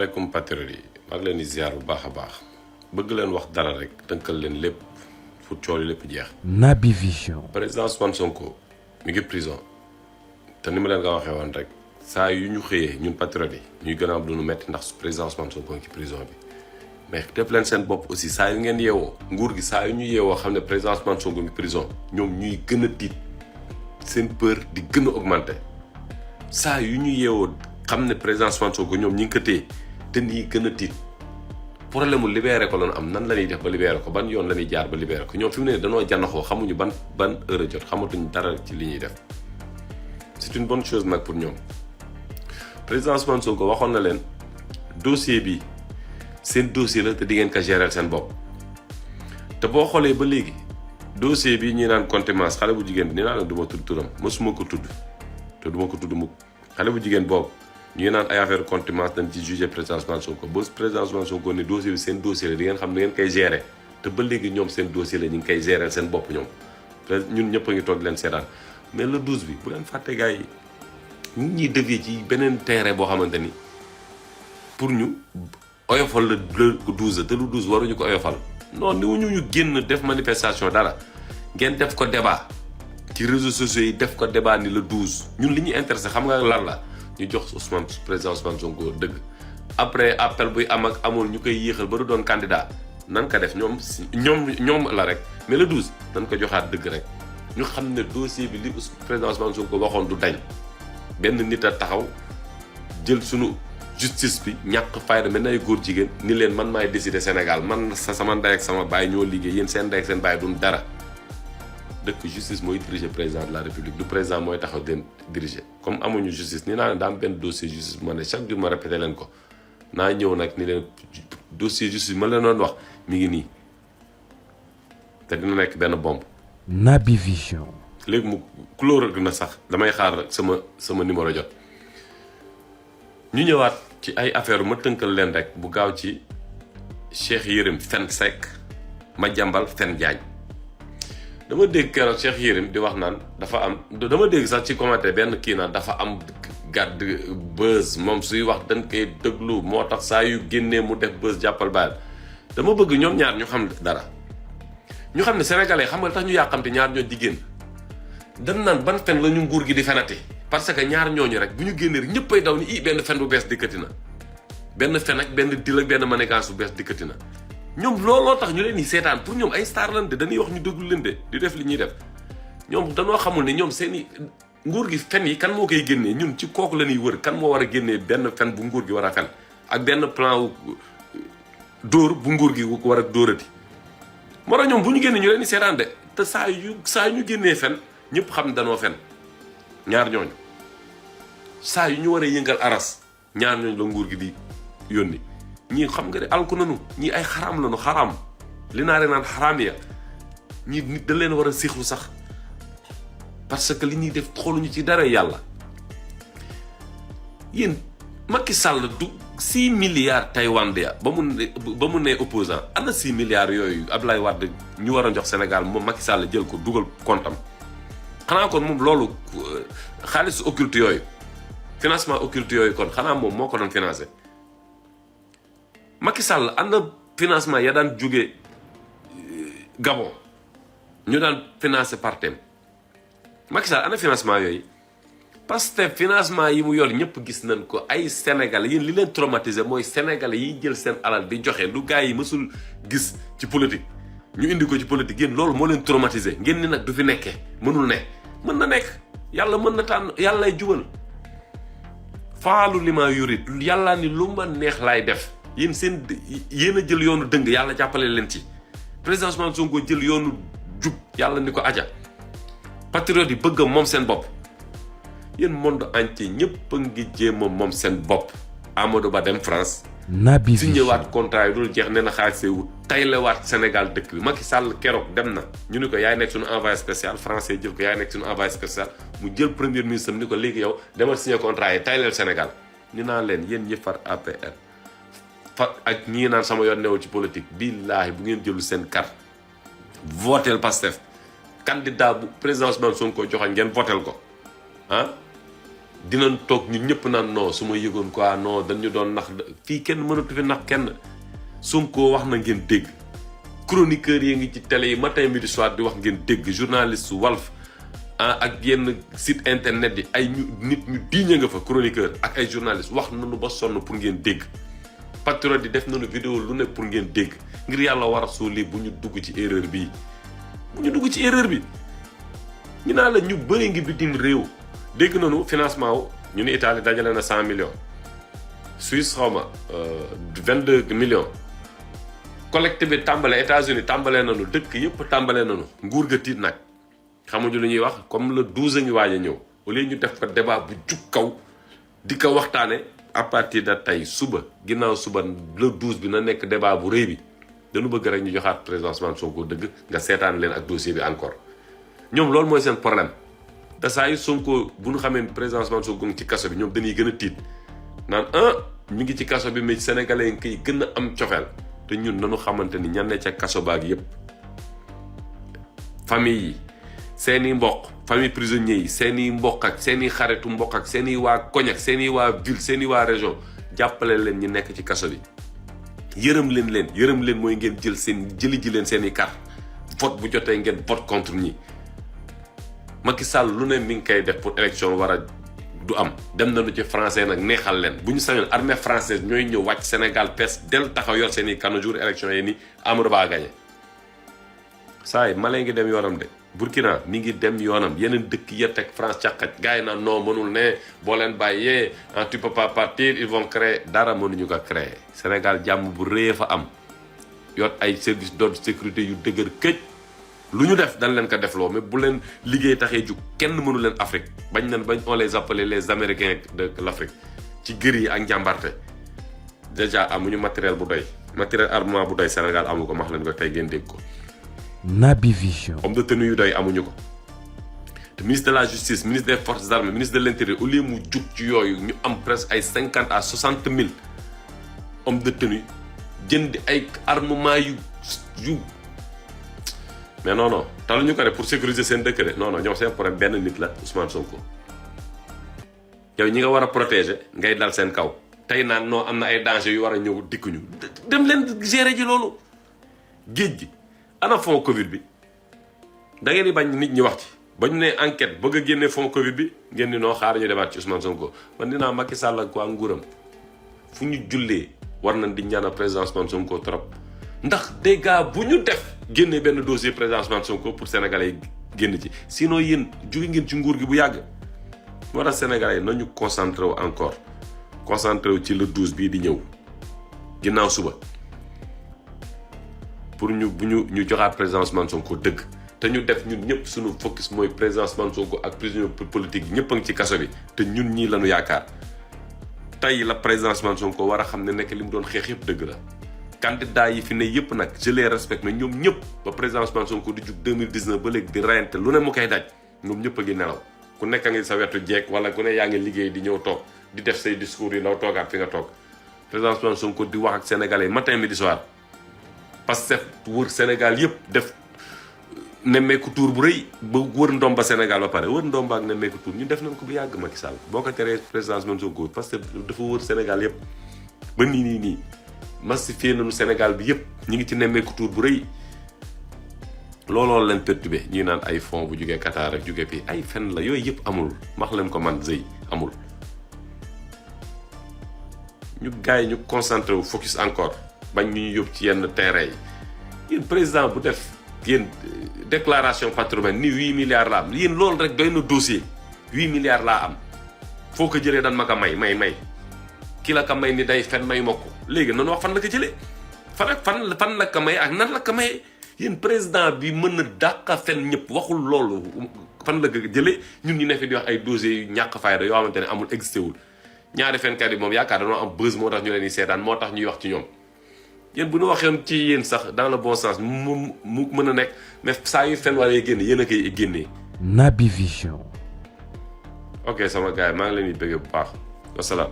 salaamaaleykum patriote yi maa ngi leen di ziar bu baax a baax bëgg leen wax dara rek tënkal leen lépp fu cool yi lépp jeex. Naby Vision. président Ousmane Sonko mi ngi prison te ni ma leen nga waxee woon rek saa yu ñu xëyee ñun patriote yi ñuy gën a am lu nu metti ndax président Ousmane Sonko ngi ci prison bi mais def leen seen bopp aussi saa yu ngeen yeewoo nguur gi saa yu ñu yeewoo xam ne président Ousmane Sonko ngi prison ñoom ñuy gën a tiit seen peur di gën a augmenter saa yu ñu yeewoo xam ne président Ousmane Sonko ñoom ñi ngi ko téye te nii gën a tiit problème mu libéré ko loonu am nan la ñuy def ba libéré ko ban yoon la ñuy jaar ba libéré ko ñoom fi mu ne danoo jànnaxoo xamuñu ban heure a jot xamatuñ dara ci li ñuy def c'est une bonne chose nag pour ñoom président Ousmane Sonko waxoon na leen dossier bi seen dossier la te di ngeen ko gérer seen bopp te boo xoolee ba léegi dossier bi ñuy naan contumace xale bu jigéen bi ni naa leen du ma tudd turam mësuma ko tudd te du ma ko tudd mukk xale bu jigéen boobu ñu ngi naan ay affaire contumace dañ ci jugé président Ousmane Sonko ba président Ousmane Sonko ne dossier bi seen dossier la di ngeen xam ne ngeen koy gérer te ba léegi ñoom seen dossier la ñu ngi koy gérer seen bopp ñoom ñun ñëpp a ngi toog di leen seetaan mais le 12 bi bu leen fàtte gars yi ñu ngi ñuy dévier ci beneen terrain boo xamante ni pour ñu oyofal le 12 te le 12 waruñu ko oyofal non ni ñu génn def manifestation dara ngeen def ko débat ci réseaux sociaux yi def ko débat ni le 12 ñun li ñuy intéressé xam nga lan la ñu jox président Ousmane Sonko dëgg après appel buy am ak amul ñu koy yéexal ba du doon candidat nan ko def ñoom la rek mais le 12 nan ko joxaat dëgg rek ñu xam ne dossier bi li président Ousmane Sonko waxoon du dañ benn nit a taxaw jël sunu justice bi ñàkk fayda mel na ay góor jigéen ni leen man maay décider Sénégal man sama ndey ak sama baay ñoo liggéey yéen seen ndey ak seen baay duñ dara dëkk justice mooy diriger président de la république du président mooy taxaw den diriger comme amuñu justice ni naa ne daa am benn dossier justice bu ma ne chaque jour ma répété leen ko naa ñëw nag ni leen dossier justice ma leen doon wax mi ngi nii te dina nekk benn bombe. Naby Vision. léegi mu couleur na sax damay xaar rek sama numéro jot ñu ñëwaat ci ay affaire ma tënkal leen rek bu gaaw ci Cheikh Yérim Fen Seck Madiambal Fen Diagne dama dégg keroog Cheikh Yérim di wax naan dafa am dama dégg sax ci commentaire benn kii naan dafa am gàdd buzz moom suy wax dañ koy déglu moo tax saa yu génnee mu def buzz jàppal bàyyil dama bëgg ñoom ñaar ñu xam dara ñu xam ne sénégalais xam nga tax ñu yàqamte ñaar ñoo di génn dañ naan ban fen la ñu nguur gi di fenati parce que ñaar ñooñu rek bu ñu génnee rek ñëppay daw ni benn fen bu bees dikkati na benn fen ak benn dil ak benn manigance bu bees dikkati na ñoom looloo tax ñu leen di seetaan pour ñoom ay star lan de dañuy wax ñu déglu leen de di def li ñuy def ñoom dañoo xamul ne ñoom seeni nguur gi fen yi kan moo koy génnee ñun ci kooku la ñuy wër kan moo war a génnee benn fen bu nguur gi war a fen ak benn plan wu dóor bu nguur gi war a dóorati moo tax ñoom bu ñu génnee ñu leen di seetaan de te saa yu ñu génnee fen ñëpp xam ne danoo fen ñaar ñooñu saa yu ñu war a yëngal aras ñaar ñooñu la nguur gi di yónni ñii xam nga de alku nanu ñii ay xaraam lanu xaraam li naa naan xaraam ya ñii nit da leen war a siixlu sax parce que li ñuy def xooluñu ci dara yàlla yéen Macky Sall du 6 milliards Taïwan ya ba mu ne opposant ana 6 milliards yooyu Abdoulaye Wade ñu war a jox Sénégal moom Macky Sall jël ko dugal kontam xanaa kon moom loolu xaalis occulte yooyu financement occulte yooyu kon xanaa moom moo ko doon financé Macky Sall am na financement ya daan jóge Gabon ñu daan financé partem Macky Sall ana financement yooyu parce que financement yi mu yor ñëpp gis nañ ko ay sénégalais yéen li leen traumatisé mooy sénégalais yi jël seen alal di joxe lu gars yi mësul gis ci politique ñu indi ko ci politique yéen loolu moo leen traumatisé ngeen ni nag du fi nekkee mënul ne mën na nekk yàlla mën na tànn yàlla lay jubal faalu li ma yurit yàlla ni lu ma neex laay def yéen yéen a jël yoonu dëng yàlla jàppale leen ci président Ousmane Sonko jël yoonu jub yàlla ni ko aja patriote yi bëgg moom seen bopp yéen monde entier ñëpp a ngi jéem a moom seen bopp Amadou Ba dem France Naby Vision. si ñëwaat contrat yi dul jeex nee na xaalis wu taylewaat Sénégal dëkk bi Macky Sall keroog dem na ñu ni ko yaay nekk suñu envoyé spécial français jël ko yaay nekk suñu envoyé spécial mu jël premier ministre ni ko léegi yow demal signé contrat yi tayleel Sénégal ñu naan leen yéen ñi far APR ak ñii naan sama yoon newul ci politique billaahi bu ngeen jëlu seen carte votel Pastef candidat bu président Ousmane Sonko joxe ngeen votel ko dinañ toog ñun ñëpp naan non su ma yëgoon quoi non dañu doon nax fii kenn mënatu fi nax kenn. Sonko wax na ngeen dégg chroniqueurs yi ngi ci télé yi matin midi soir di wax ngeen dégg journaliste Walf ak yenn site internet yi ay nit ñu diiñe nga fa chroniqueur ak ay journaliste wax nañu ba sonn pour ngeen dégg. patriote yi def nañu vidéo lu ne pour ngeen dégg ngir yàlla war a suuli bu ñu dugg ci erreur bii bu ñu dugg ci erreur bi ñu naa la ñu bëri ngi bitim réew dégg nañu financement wu ñu ni Italie dajale na 100 millions Suisse xawma 22 millions collecte bi tàmbale États-Unis tàmbalee nañu dëkk yëpp tàmbalee nañu nguur ga tiit nag xamuñu lu ñuy wax comme le 12 a ngi waaj a ñëw au lieu ñu def ko débat bu jug kaw di ko waxtaane à partir de tey suba ginnaaw suba le 12 bi na nekk débat bu rëy bi dañu bëgg rek ñu joxaat président Ousmane Sonko dëgg nga seetaan leen ak dossier bi encore ñoom loolu mooy seen problème te saa yu Sonko bu ñu xamee président Ousmane Sonko ci kaso bi ñoom dañuy gën a tiit naan mi ngi ci kaso bi mais sénégalais yi koy gën a am cofeel te ñun nañu xamante ni ñan ne ca kaso baag yépp famille yi seeni mbokk famille prisonniers yi seeni mbokk ak seeni xaritu mbokk ak seeni waa koñ ak seeni waa ville seeni waa région jàppale leen ñi nekk ci kaso bi yërëm leen mooy ngeen jëli ji leen seeni carte vote bu jotee ngeen vote contre ñi Macky Sall lu ne mi ngi koy def pour élection war a du am dem nañu ci français nag neexal leen bu ñu sañoon armée française ñooy ñëw wàcc Sénégal pes del taxaw yor seeni kanu jour élection yi ni Amadou Ba gagné saa yi Mali ngi dem yoonam de Burkina mi ngi dem yoonam yeneen dëkk ya teg France càqaj gars yi naan non mënul ne boo leen bàyyee tu peux pas partir ils vont créer dara mënuñu ko créer Sénégal jàmm bu rëy fa am yor ay service d'ordre sécurité yu dëgër këj lu ñu def dañ leen ko defloo mais bu leen liggéey taxee jug kenn mënu leen Afrique bañ on les appelait les Américains de l'Afrique ci gër yi ak njàmbarte déjà amuñu matériel bu doy matériel armement bu doy Sénégal amu ko max leen ko tey ngeen dégg ko. Naby Vision. homme de tenue yu doy amuñu ko te ministre de la justice ministre des forces armées ministre de l'intérieur au lieu mu jug ci yooyu ñu am presque ay 50 à 60 000 hommes de tenue jënd ay armement yu mais non taluñu ko de pour sécuriser seen dëkk de non ñoom seen problème benn nit la Ousmane Sonko yow ñi nga war a protéger ngay dal seen kaw tey naan non am na ay danger yu war a ñëw dikkuñu dem leen gérer ji loolu géej gi. ana fond Covid bi da ngeen di bañ nit ñi wax ci ba ñu ne enquête bëgg a génne fond Covid bi ngeen ni noo xaar ñu demaat ci Ousmane Sonko man dinaa Macky Sall ak waa nguuram fu ñu jullee war nañ di ñaan président Ousmane Sonko trop ndax dégâts bu ñu def génne benn dossier président Ousmane Sonko pour sénégalais yi génn ci sinon yéen jóge ngeen ci nguur gi bu yàgg. moo tax sénégalais yi nañu concentré wu encore concentré wu ci le 12 bii di ñëw ginnaaw suba. pour ñu joxaat président Ousmane Sonko dëgg te ñu def ñun ñëpp suñu focus mooy président Ousmane Sonko ak prisonnier politique yi ñëpp a ngi ci kaso bi te ñun ñii lañu yaakaar tey la président Ousmane Sonko war a xam ne nekk li mu doon xeex yëpp dëgg la. candidat yi fi ne yëpp nag je les respecte mais ñoom ñëpp ba président Ousmane Sonko di jug 2019 ba léegi di reyante lu ne mu koy daj ñoom ñëpp a ngi nelaw ku nekk a ngi sa wetu jeeg wala ku ne yaa ngi liggéey di ñëw toog di def say discours yi ndaw toogaat fi nga toog président Ousmane Sonko di wax ak sénégalais matin midi soir. parce que wër Sénégal yëpp def nemmeeku tour bu rëy ba wër ndomba Sénégal ba pare wër ndomba ak nemmeeku tour ñu def nañ ko bu yàgg Macky Sall boo ko teree président Ousmane Sonko parce que dafa wër Sénégal yëpp ba nii massifié nañu Sénégal bi yëpp ñu ngi ci nemmeeku tour bu rëy looloo leen perturbé ñi naan ay fonds bu jugee Qatar ak jugee fii ay fen la yooyu yëpp amul wax leen ko man zëy amul ñu gars yi ñu concentré wu focus encore bañ ñu yóbbu ci yenn terrain yi yéen président bu def yéen déclaration patrimoine ni 8 milliards laa am yéen loolu rek doy na dossier 8 milliards laa am foo ko jëlee dan ma ko may ki la ko may ni day fen may ma ko léegi noonu wax fan la ko jëlee fan la ko may ak nan la ko may yéen président bi mën na dàqa fen ñëpp waxul loolu fan la ko jëlee ñun ñu ne fi di wax ay dossiers yu ñàkk fayda yoo xamante ne amul existé wul ñaari fenkat yi moom yaakaar dañoo am buzz moo tax ñu leen di seetaan moo tax ñuy wax ci ñoom yéen bu ñu waxee ci yéen sax dans le bon sens mu mën a nekk mais saa yu fen waree génne yéen a koy génnee. Naby Vision. ok sama gars yi maa ngi leen di bëgg bu baax wasalaam.